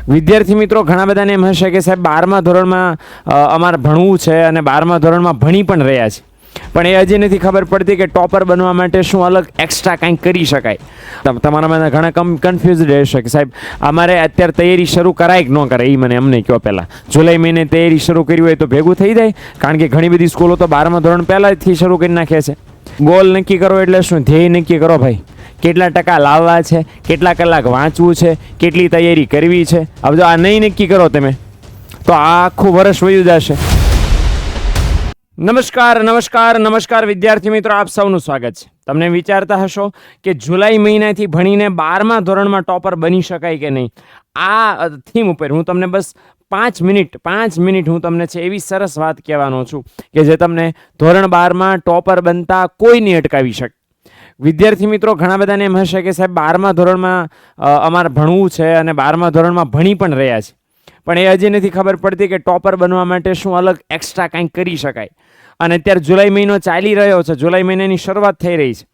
વિદ્યાર્થી મિત્રો ઘણા બધાને એમ હશે કે સાહેબ 12મા ધોરણમાં અમારે ભણવું છે અને 12મા ધોરણમાં ભણી પણ રહ્યા છે, પણ એ હજી નથી ખબર પડતી કે ટોપર બનવા માટે શું અલગ એક્સ્ટ્રા કંઈક કરી શકાય. તમારામાં ઘણા કન્ફ્યુઝ રહેશે કે સાહેબ અમારે અત્યારે તૈયારી શરૂ કરાય કે ન કરાય, એ મને અમને કહો. પહેલાં જુલાઈ મહિને તૈયારી શરૂ કરી હોય તો ભેગું થઈ જાય, કારણ કે ઘણી બધી સ્કૂલો તો 12મા ધોરણ પહેલાંથી શરૂ કરી નાખે છે. ગોલ નક્કી કરો એટલે શું, ધ્યેય નક્કી કરો ભાઈ. કેટલા ટકા લાવવા છે, કેટલા કલાક વાંચવું છે, કેટલી તૈયારી કરવી છે. હવે જો આ નહીં નક્કી કરો તમે તો આ આખું વર્ષ વયું જશે. નમસ્કાર વિદ્યાર્થી મિત્રો, આપ સૌનું સ્વાગત છે. તમને વિચારતા હશો કે જુલાઈ મહિનાથી ભણીને 12મા ધોરણમાં ટોપર બની શકાય કે નહીં. આ થીમ ઉપર હું તમને બસ 5 મિનિટ હું તમને છે એવી સરસ વાત કહેવાનો છું કે જે તમને ધોરણ 12માં ટોપર બનતા કોઈ નહીં અટકાવી શકે. વિદ્યાર્થી મિત્રો ઘણા બધાને એમ હશે કે સાહેબ 12મા ધોરણમાં અમારે ભણવું છે અને 12મા ધોરણમાં ભણી પણ રહ્યા છે, પણ એ હજી નથી ખબર પડતી કે ટોપર બનવા માટે શું અલગ એક્સ્ટ્રા કંઈક કરી શકાય. અને અત્યારે જુલાઈ મહિનો ચાલી રહ્યો છે, જુલાઈ મહિનાની શરૂઆત થઈ રહી છે,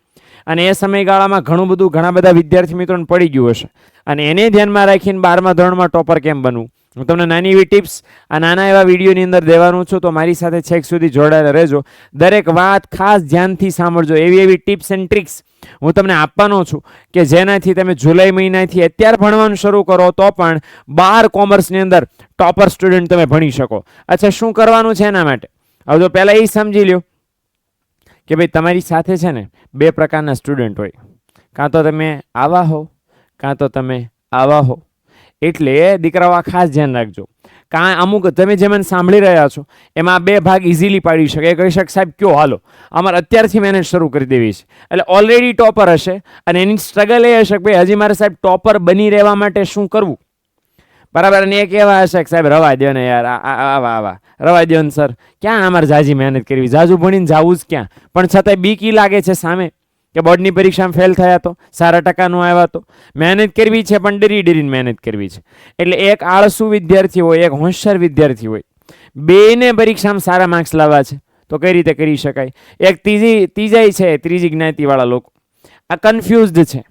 અને એ સમયગાળામાં ઘણા બધા વિદ્યાર્થી મિત્રોને પડી ગયું હશે, અને એને ધ્યાનમાં રાખીને 12મા ધોરણમાં ટોપર કેમ બનવું, હું તમને નાની એવી ટિપ્સ આ નાના એવા વિડીયોની અંદર દેવાનું છું. તો મારી સાથે છેક સુધી જોડાયેલા રહેજો, દરેક વાત ખાસ ધ્યાનથી સાંભળજો. એવી ટિપ્સ એન્ડ ટ્રિક્સ હું તમને આપવાનો છું કે જેનાથી તમે જુલાઈ મહિનાથી અત્યારે ભણવાનું શરૂ કરો તો પણ 12 કોમર્સની અંદર ટોપર સ્ટુડન્ટ તમે ભણી શકો. અચ્છા, શું કરવાનું છે એના માટે? હવે તો પહેલાં એ સમજી લ્યો કે ભાઈ તમારી સાથે છે ને 2 પ્રકારના સ્ટુડન્ટ હોય, કાં તો તમે આવા હો કાં તો તમે આવા હો. એટલે દીકરાઓ આ ખાસ ધ્યાન રાખજો. કાં અમુક તમે જે મને સાંભળી રહ્યા છો એમાં 2 ભાગ ઇઝીલી પાડી શકે. એ કહી શકે સાહેબ કયો હાલો અમારે અત્યારથી મહેનત શરૂ કરી દેવી છે, એટલે ઓલરેડી ટોપર હશે અને એની સ્ટ્રગલ એ હશે કે ભાઈ હજી મારે સાહેબ ટોપર બની રહેવા માટે શું કરવું, બરાબર. અને એક એવા હશે કે સાહેબ રવા દો ને યાર, આવા રવા દો ને સર, ક્યાં અમારે જાજી મહેનત કરવી, જાજુ ભણીને જવું જ ક્યાં, પણ છતાંય બીક લાગે છે સામે કે બોર્ડની પરીક્ષામાં ફેલ થયા તો, સારા ટકાનું આવ્યા તો. મહેનત કરવી છે પણ ડરીને મહેનત કરવી છે. એટલે એક આળસુ વિદ્યાર્થી હોય, એક હોશિયાર વિદ્યાર્થી હોય, બેને પરીક્ષામાં સારા માર્ક્સ લાવવા છે તો કઈ રીતે કરી શકાય. એક ત્રીજી જ્ઞાતિવાળા લોકો આ કન્ફ્યુઝડ છે.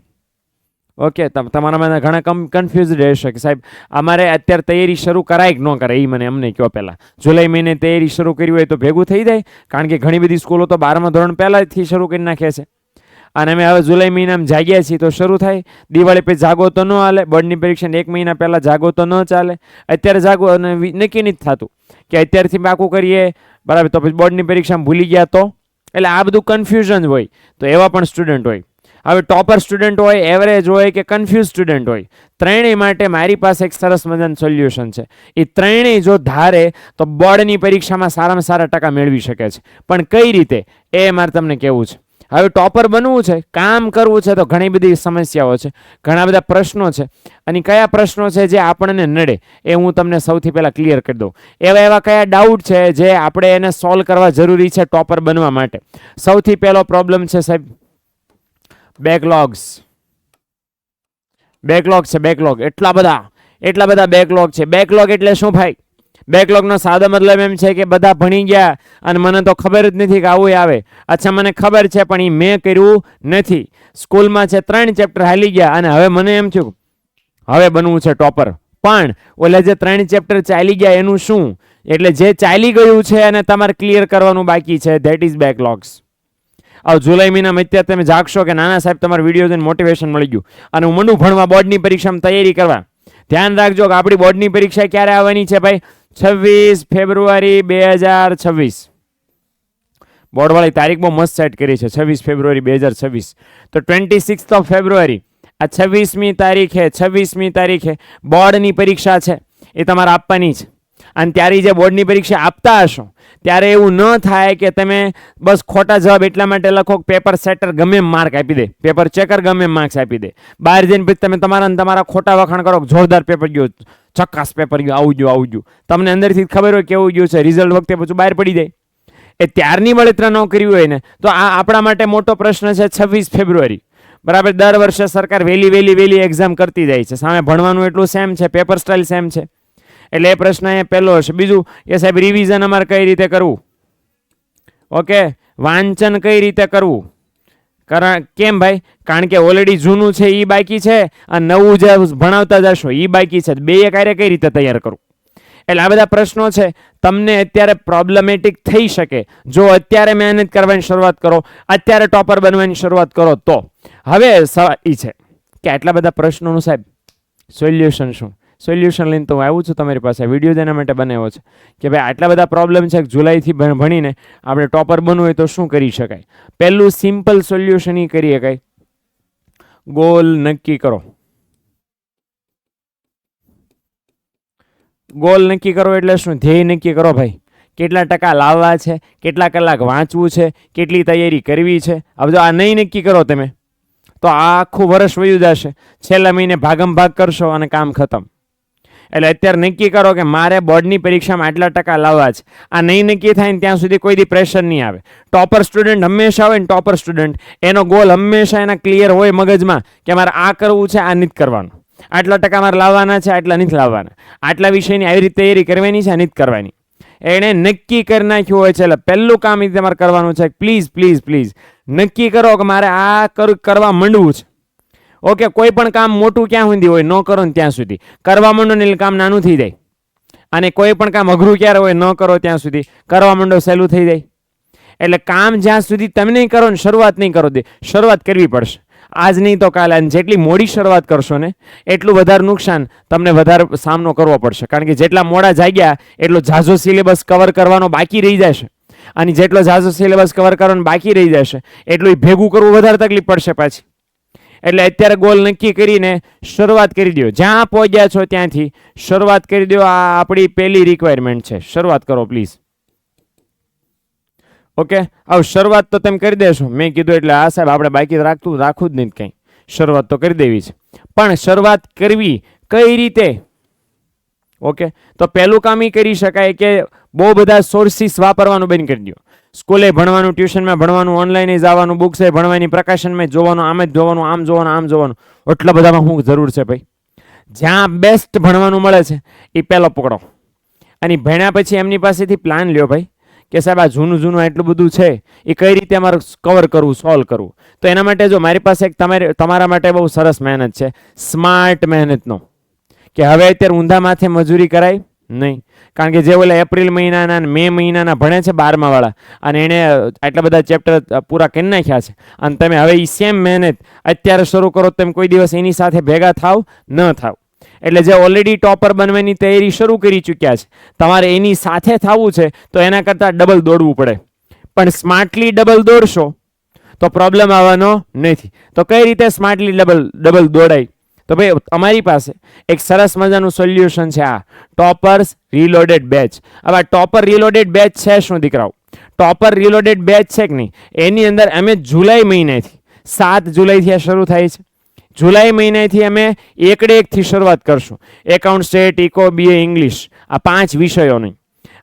ઓકે, તમારામાં ઘણા કન્ફ્યુઝ રહેશે કે સાહેબ અમારે અત્યારે તૈયારી શરૂ કરાય કે ન કરાય, એ મને અમને કહો. પહેલાં જુલાઈ મહિને તૈયારી શરૂ કરી હોય તો ભેગું થઈ જાય, કારણ કે ઘણી બધી સ્કૂલો તો 12મા ધોરણ પહેલાંથી શરૂ કરી નાખે છે, અને અમે હવે જુલાઈ મહિનામાં જાગ્યા છીએ તો શરૂ થાય. દિવાળી પછી જાગો તો ન હાલે, બોર્ડની પરીક્ષાને 1 મહિના પહેલાં જાગો તો ન ચાલે. અત્યારે જાગો અને નક્કી નથી થતું કે અત્યારથી પાકું કરીએ, બરાબર, તો પછી બોર્ડની પરીક્ષામાં ભૂલી ગયા તો. એટલે આ બધું કન્ફ્યુઝન હોય, તો એવા પણ સ્ટુડન્ટ હોય. હવે ટોપર સ્ટુડન્ટ હોય, એવરેજ હોય કે કન્ફ્યુઝ સ્ટુડન્ટ હોય, ત્રણેય માટે મારી પાસે એક સરસ મજાનું સોલ્યુશન છે. એ ત્રણેય જો ધારે તો બોર્ડની પરીક્ષામાં સારામાં સારા ટકા મેળવી શકે છે. પણ કઈ રીતે એ મારે તમને કહેવું છે. હવે ટોપર બનવું છે, કામ કરવું છે, તો ઘણી બધી સમસ્યાઓ છે, ઘણા બધા પ્રશ્નો છે, અને કયા પ્રશ્નો છે જે આપણને નડે એ હું તમને સૌથી પહેલાં ક્લિયર કરી દઉં. એવા કયા ડાઉટ છે જે આપણે એને સોલ્વ કરવા જરૂરી છે ટોપર બનવા માટે. સૌથી પહેલો પ્રોબ્લેમ છે સાહેબ બેકલોગ છે. બેકલોગ એટલા બધા બેકલોગ છે. બેકલોગ એટલે શું ભાઈ? બેકલોગનો સાદો મતલબ એમ છે કે બધા ભણી ગયા અને મને તો ખબર જ નથી કે આવું આવે. અચ્છા, મને ખબર છે પણ એ મેં કર્યું નથી. સ્કૂલમાં છે 3 ચેપ્ટર હાલી ગયા અને હવે મને એમ થયું હવે બનવું છે ટોપર, પણ ઓલે જે 3 ચેપ્ટર ચાલી ગયા એનું શું? એટલે જે ચાલી ગયું છે અને તમારે ક્લિયર કરવાનું બાકી છે, ધેટ ઇઝ બેકલોગ્સ. હવે જુલાઈ મહિનામાં અત્યારે તમે જાગશો કે નાના સાહેબ તમારા વિડીયો જોઈને મોટિવેશન મળી ગયું અને હું મંડું ભણવા બોર્ડની પરીક્ષામાં તૈયારી કરવા. ધ્યાન રાખજો કે આપણી બોર્ડની પરીક્ષા ક્યારે આવવાની છે ભાઈ? 26 ફેબ્રુઆરી 2026. બોર્ડવાળી તારીખ બહુ મસ્ત સેટ કરી છે, 26 ફેબ્રુઆરી 2026. તો 26 ઓફ ફેબ્રુઆરી આ 26મી તારીખે બોર્ડની પરીક્ષા છે, એ તમારે આપવાની છે. અને ત્યારે જે બોર્ડની પરીક્ષા આપતા હશો ત્યારે એવું ન થાય કે તમે બસ ખોટા જવાબ એટલા માટે લખો કે પેપર સેટર ગમે એમ માર્ક આપી દે, પેપર ચેકર ગમે એમ માર્ક્સ આપી દે. બહાર જઈને પછી તમે તમારા ખોટા વખાણ કરો, જોરદાર પેપર ગયો, ચક્કાસ પેપર ગયો, આવું ગયું. તમને અંદરથી ખબર હોય કેવું ગયું છે, રિઝલ્ટ વખતે પછી બહાર પડી જાય. એ ત્યારની બળતરા ન કરવી હોય ને તો આ આપણા માટે મોટો પ્રશ્ન છે 26 ફેબ્રુઆરી. બરાબર, દર વર્ષે સરકાર વહેલી એક્ઝામ કરતી જાય છે, સામે ભણવાનું એટલું સેમ છે, પેપર સ્ટાઇલ સેમ છે. એટલે એ પ્રશ્ન એ પહેલો હશે. બીજું કે સાહેબ રિવિઝન અમારે કઈ રીતે કરવું, ઓકે, વાંચન કઈ રીતે કરવું, કેમ ભાઈ? કારણ કે ઓલરેડી જૂનું છે એ બાકી છે અને નવું જે ભણાવતા જશો એ બાકી છે. બે કાર્ય કઈ રીતે તૈયાર કરું? એટલે આ બધા પ્રશ્નો છે તમને અત્યારે પ્રોબ્લેમેટિક થઈ શકે જો અત્યારે મહેનત કરવાની શરૂઆત કરો, અત્યારે ટોપર બનવાની શરૂઆત કરો તો. હવે સવાલ એ છે કે આટલા બધા પ્રશ્નોનું સાહેબ સોલ્યુશન શું? સોલ્યુશન લઈને તો હું આવું છું તમારી પાસે. વિડીયો જેના માટે બનાવ્યો છે કે ભાઈ આટલા બધા પ્રોબ્લેમ છે જુલાઈથી ભણીને આપણે ટોપર બનવું હોય તો શું કરી શકાય. પહેલું સિમ્પલ સોલ્યુશન એ કરી શકાય, ગોલ નક્કી કરો. ગોલ નક્કી કરો એટલે શું? ધ્યેય નક્કી કરો ભાઈ. કેટલા ટકા લાવવા છે, કેટલા કલાક વાંચવું છે, કેટલી તૈયારી કરવી છે. હવે જો આ નહીં નક્કી કરો તમે તો આ આખું વર્ષ વયું જશે. છેલ્લા મહિને ભાગમ ભાગ કરશો અને કામ ખતમ. એટલે અત્યારે નક્કી કરો કે મારે બોર્ડની પરીક્ષામાં આટલા ટકા લાવવા છે. આ નહીં નક્કી થાય ને ત્યાં સુધી કોઈ દી પ્રેશર નહીં આવે. ટોપર સ્ટુડન્ટ હંમેશા હોય ને, ટોપર સ્ટુડન્ટ એનો ગોલ હંમેશા એના ક્લિયર હોય મગજમાં કે મારે આ કરવું છે, આ નથી કરવાનું, આટલા ટકા મારે લાવવાના છે, આટલા નથી લાવવાના, આટલા વિષયની આવી રીતે તૈયારી કરવાની છે, આ નથી કરવાની. એણે નક્કી કરી નાખ્યું હોય છે. એટલે પહેલું કામ એ તમારે કરવાનું છે, પ્લીઝ પ્લીઝ પ્લીઝ નક્કી કરો કે મારે આ કરવા માંડવું છે. ઓકે, કોઈ પણ કામ મોટું ક્યાં સુધી હોય, ન કરો ને ત્યાં સુધી. કરવા માંડો ને એટલે કામ નાનું થઈ જાય. અને કોઈ પણ કામ અઘરું ક્યારે હોય, ન કરો ત્યાં સુધી. કરવા માંડો સહેલું થઈ જાય. એટલે કામ જ્યાં સુધી તમે નહીં કરો ને, શરૂઆત નહીં કરો દે, શરૂઆત કરવી પડશે. આજ નહીં તો કાલે. અને જેટલી મોડી શરૂઆત કરશો ને એટલું વધારે નુકસાન તમને વધારે સામનો કરવો પડશે. કારણ કે જેટલા મોડા જાગ્યા એટલો ઝાઝો સિલેબસ કવર કરવાનો બાકી રહી જશે. અને જેટલો ઝાઝો સિલેબસ કવર કરવાનો બાકી રહી જશે એટલું ભેગું કરવું વધારે તકલીફ પડશે પાછી. એટલે અત્યારે ગોલ નક્કી કરીને શરૂઆત કરી દો. જ્યાં પહોંચ્યા છો ત્યાંથી શરૂઆત કરી દો. આ આપણી પહેલી રિક્વાયરમેન્ટ છે. શરૂઆત કરો પ્લીઝ. ઓકે, હવે શરૂઆત તો તમે કરી દેશો. મેં કીધું એટલે આ સાહેબ આપણે બાકી રાખવું જ નહીં કંઈ. શરૂઆત તો કરી દેવી છે. પણ શરૂઆત કરવી કઈ રીતે? ઓકે, તો પહેલું કામ એ કરી શકાય કે બહુ બધા સોર્સિસ વાપરવાનું બંધ કરી દો. સ્કૂલે ભણવાનું, ટ્યુશનમાં ભણવાનું, ઓનલાઈન જવાનું, બુક્સે ભણવાની, પ્રકાશનમાં જોવાનું, આમ જ જોવાનું, આમ જોવાનું, આમ જોવાનું. એટલા બધામાં શું જરૂર છે ભાઈ? જ્યાં બેસ્ટ ભણવાનું મળે છે એ પહેલો પકડો. અને ભણ્યા પછી એમની પાસેથી પ્લાન લ્યો ભાઈ કે સાહેબ આ જૂનું એટલું બધું છે એ કઈ રીતે અમારે કવર કરવું, સોલ્વ કરવું. તો એના માટે જો મારી પાસે એક તમારા માટે બહુ સરસ મહેનત છે, સ્માર્ટ મહેનતનો. કે હવે અત્યારે ઊંધા માથે મજૂરી કરાય નહીં. કારણ કે જે ઓલા એપ્રિલ મહિનાના મે મહિનાના ભણે છે 12મા વાળા અને એણે આટલા બધા ચેપ્ટર પૂરા કરી નાખ્યા છે અને તમે હવે એ સેમ મહેનત અત્યારે શરૂ કરો, તમે કોઈ દિવસ એની સાથે ભેગા થાવ ન થાવ. એટલે જે ઓલરેડી ટોપર બનવાની તૈયારી શરૂ કરી ચૂક્યા છે તમારે એની સાથે થવું છે તો એના કરતાં ડબલ દોડવું પડે. પણ સ્માર્ટલી ડબલ દોડશો તો પ્રોબ્લેમ આવવાનો નથી. તો કઈ રીતે સ્માર્ટલી ડબલ દોડાય? તો ભાઈ અમારી પાસે એક સરસ મજાનું સોલ્યુશન છે, આ ટોપર્સ રીલોડેડ બેચ. હવે આ ટોપર રીલોડેડ બેચ છે શું દીકરાઓ? ટોપર રીલોડેડ બેચ છે કે નહીં, એની અંદર અમે જુલાઈ મહિનાથી 7 જુલાઈથી આ શરૂ થાય છે. જુલાઈ મહિનાથી અમે એકડે એકથી શરૂઆત કરશું. Account, state, eco, BA, English, આ 5 વિષયોની.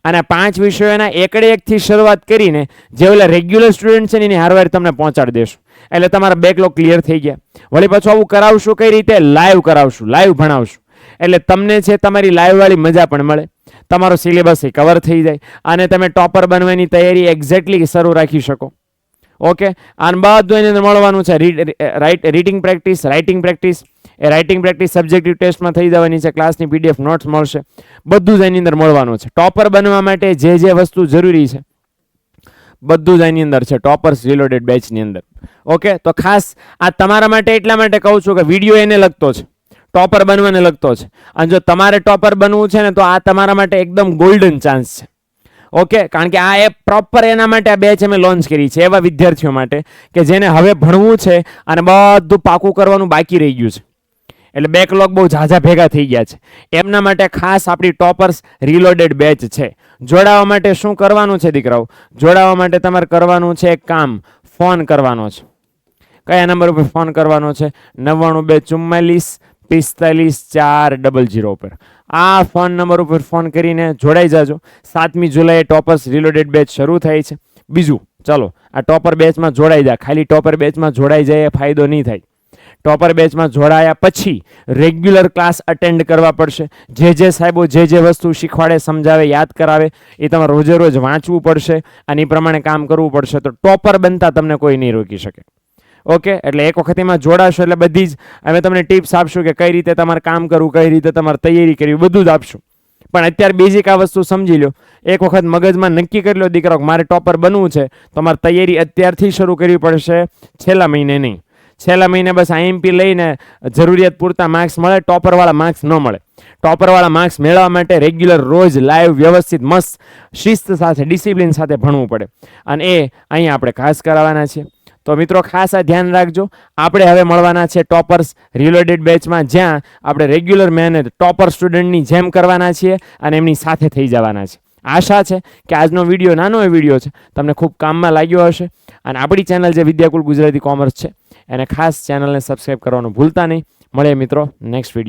અને 5 વિષયોના એકડે એકથી શરૂઆત કરીને જે ઓલા રેગ્યુલર સ્ટુડન્ટ છે ને એની હારવાર તમને પહોંચાડી દેશું. એટલે તમારા બેકલોગ ક્લિયર થઈ ગયા. વળી પાછું આવું કરાવશું કઈ રીતે? લાઈવ કરાવશું, લાઈવ ભણાવશું. એટલે તમને છે તમારી લાઈવ વાળી મજા પણ મળે, તમારો સિલેબસ એ કવર થઈ જાય અને તમે ટોપર બનવાની તૈયારી એક્ઝેક્ટલી શરૂ રાખી શકો. ઓકે, અને બધું એની અંદર મળવાનું છે. Reading practice, writing practice. એ રાઇટિંગ પ્રેક્ટિસ સબ્જેક્ટિવ ટેસ્ટમાં થઈ જવાની છે. ક્લાસની PDF નોટ્સ મળશે. બધું જ એની અંદર મળવાનું છે. ટોપર બનવા માટે જે વસ્તુ જરૂરી છે બધું જ એની અંદર છે ટોપર્સ રીલોડેડ બેચની અંદર. ઓકે, તો ખાસ આ તમારા માટે એટલા માટે કહું છું કે વિડીયો એને લગતો છે, ટોપર બનવાને લગતો છે. અને જો તમારે ટોપર બનવું છે ને તો આ તમારા માટે એકદમ ગોલ્ડન ચાન્સ છે. ઓકે, કારણ કે આ એપ પ્રોપર એના માટે આ બેચ અમે લોન્ચ કરી છે એવા વિદ્યાર્થીઓ માટે કે જેને હવે ભણવું છે અને બધું પાકું કરવાનું બાકી રહી ગયું છે. એટલે બેકલોગ બહુ ઝાઝા ભેગા થઈ ગયા છે. એમના માટે ખાસ આપણી ટોપર્સ રીલોડેડ બેચ છે. જોડાવા માટે શું કરવાનું છે દીકરાઓ? જોડાવા માટે તમારે કરવાનું છે એક કામ, ફોન કરવાનો છે. કયા નંબર ઉપર ફોન કરવાનો છે? 9244 45 400 ઉપર. આ ફોન નંબર ઉપર ફોન કરીને જોડાઈ જાજો. 7મી જુલાઈએ ટોપર્સ રીલોડેડ બેચ શરૂ થાય છે. બીજું, ચલો આ ટોપર બેચમાં જોડાઈ જાય. ખાલી ટોપર બેચમાં જોડાઈ જાય ફાયદો નહીં થાય. ટોપર બેચમાં જોડાયા પછી રેગ્યુલર ક્લાસ અટેન્ડ કરવા પડશે. જે સાહેબો જે વસ્તુ શીખવાડે, સમજાવે, યાદ કરાવે એ તમારે રોજે રોજ વાંચવું પડશે અને એ પ્રમાણે કામ કરવું પડશે. તો ટોપર બનતા તમને કોઈ નહીં રોકી શકે. ઓકે, એટલે એક વખત એમાં જોડાશો એટલે બધી જ અમે તમને ટિપ્સ આપશું કે કઈ રીતે તમારે કામ કરવું, કઈ રીતે તમારે તૈયારી કરવી, બધું જ આપશું. પણ અત્યારે બેઝિક આ વસ્તુ સમજી લો. એક વખત મગજમાં નક્કી કરી લો દીકરો મારે ટોપર બનવું છે, તમારે તૈયારી અત્યારથી શરૂ કરવી પડશે, છેલ્લા મહિને નહીં. છેલ્લા મહિને બસ આઈએમપી લઈને જરૂરિયાત પૂરતા માર્ક્સ મળે, ટોપરવાળા માર્ક્સ ન મળે. ટોપરવાળા માર્ક્સ મેળવવા માટે રેગ્યુલર રોજ લાઈવ વ્યવસ્થિત મસ્ત શિસ્ત સાથે ડિસિપ્લિન સાથે ભણવું પડે, અને એ અહીંયા આપણે ખાસ કરાવવાના છીએ. તો મિત્રો ખાસ આ ધ્યાન રાખજો. આપણે હવે મળવાના છે ટોપર્સ રિલોડેડ બેચમાં, જ્યાં આપણે રેગ્યુલર મહેનત ટોપર સ્ટુડન્ટની જેમ કરવાના છીએ અને એમની સાથે થઈ જવાના છે. આશા છે કે આજનો વિડીયો, નાનો એ વિડીયો છે, તમને ખૂબ કામમાં લાગ્યો હશે. અને આપણી ચેનલ જે વિદ્યાકુલ ગુજરાતી કોમર્સ છે એને ખાસ ચેનલને સબસ્ક્રાઈબ કરવાનું ભૂલતા નહીં. મળીએ મિત્રો નેક્સ્ટ વિડીયો.